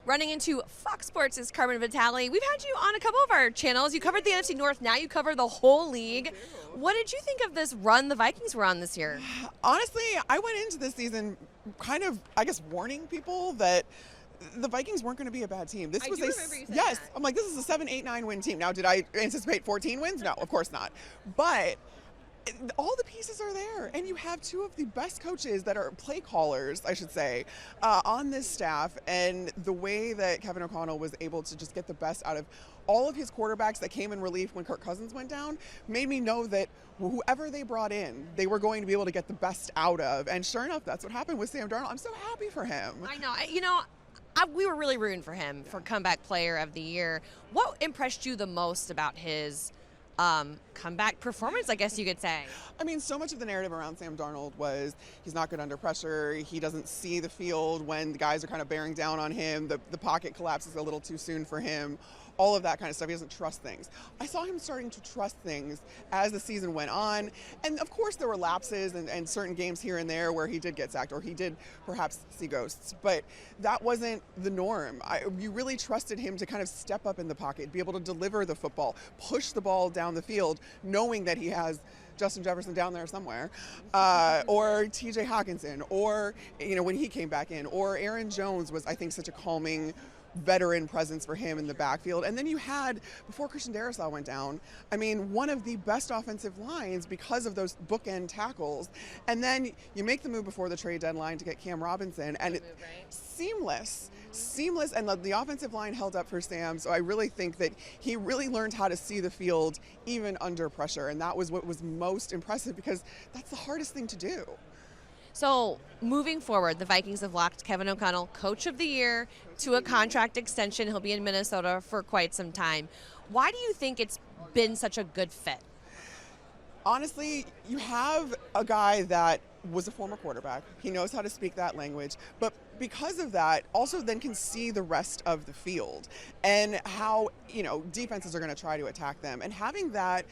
running into Fox Sports' Carmen Vitali. We've had you on a couple of our channels. You covered the NFC North. Now you cover the whole league. What did you think of this run the Vikings were on this year? Honestly, I went into this season kind of, I guess, warning people that the Vikings weren't going to be a bad team. I do remember you saying yes, that. I'm like, this is a 7-8-9 win team. Now, did I anticipate 14 wins? No, of course not. But all the pieces are there, and you have two of the best coaches that are play callers, I should say, on this staff. And the way that Kevin O'Connell was able to just get the best out of all of his quarterbacks that came in relief when Kirk Cousins went down made me know that whoever they brought in, they were going to be able to get the best out of. And sure enough, that's what happened with Sam Darnold. I'm so happy for him. I know. We were really rooting for him for comeback player of the year. What impressed you the most about his comeback performance, I guess you could say? I mean, so much of the narrative around Sam Darnold was he's not good under pressure. He doesn't see the field when the guys are kind of bearing down on him. The pocket collapses a little too soon for him. All of that kind of stuff. He doesn't trust things. I saw him starting to trust things as the season went on. And of course there were lapses and certain games here and there where he did get sacked or he did perhaps see ghosts. But that wasn't the norm. You really trusted him to kind of step up in the pocket, be able to deliver the football, push the ball down the field, knowing that he has Justin Jefferson down there somewhere, or TJ Hawkinson, or when he came back in, or Aaron Jones was, I think, such a calming veteran presence for him in the backfield. And then you had, before Christian Darrisaw went down, I mean, one of the best offensive lines because of those bookend tackles. And then you make the move before the trade deadline to get Cam Robinson, and seamless. And the offensive line held up for Sam. So I really think that he really learned how to see the field even under pressure. And that was what was most impressive, because that's the hardest thing to do. So moving forward, the Vikings have locked Kevin O'Connell, Coach of the Year, to a contract extension. He'll be in Minnesota for quite some time. Why do you think it's been such a good fit? Honestly, you have a guy that was a former quarterback. He knows how to speak that language. But because of that, also then can see the rest of the field and how, defenses are going to try to attack them. And having that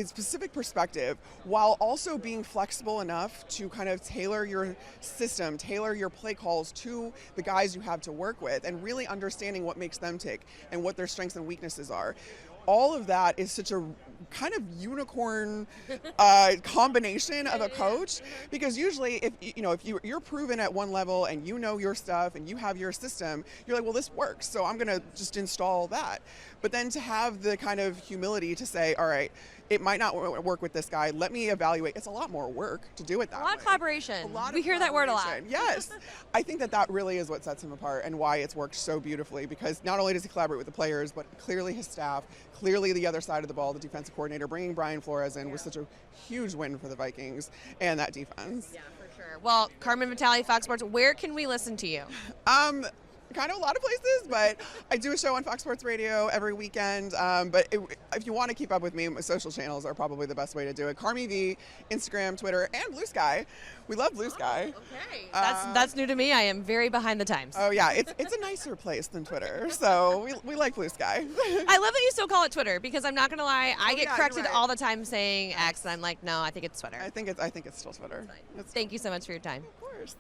specific perspective, while also being flexible enough to kind of tailor your system, tailor your play calls to the guys you have to work with, and really understanding what makes them tick and what their strengths and weaknesses are. All of that is such a kind of unicorn combination of a coach, because usually if you're proven at one level and you know your stuff and you have your system, you're like, well, this works, so I'm going to just install that. But then to have the kind of humility to say, all right, it might not work with this guy, let me evaluate. It's a lot more work to do it that way. A lot of collaboration. We hear that word a lot. Yes. I think that really is what sets him apart and why it's worked so beautifully, because not only does he collaborate with the players, but clearly his staff, clearly the other side of the ball, the defensive coordinator. Bringing Brian Flores in was such a huge win for the Vikings and that defense. Yeah, for sure. Well, Carmen Vitali, Fox Sports, where can we listen to you? Kind of a lot of places, but I do a show on Fox Sports Radio every weekend. But if you want to keep up with me, my social channels are probably the best way to do it. Carmi V, Instagram, Twitter, and Blue Sky. We love Blue Sky. Okay, that's new to me. I am very behind the times. Oh yeah, it's a nicer place than Twitter, so we like Blue Sky. I love that you still call it Twitter, because I'm not gonna lie, I get corrected right. all the time saying X, and I'm like, no, I think it's Twitter. I think it's still Twitter. Thank you so much for your time. Of course.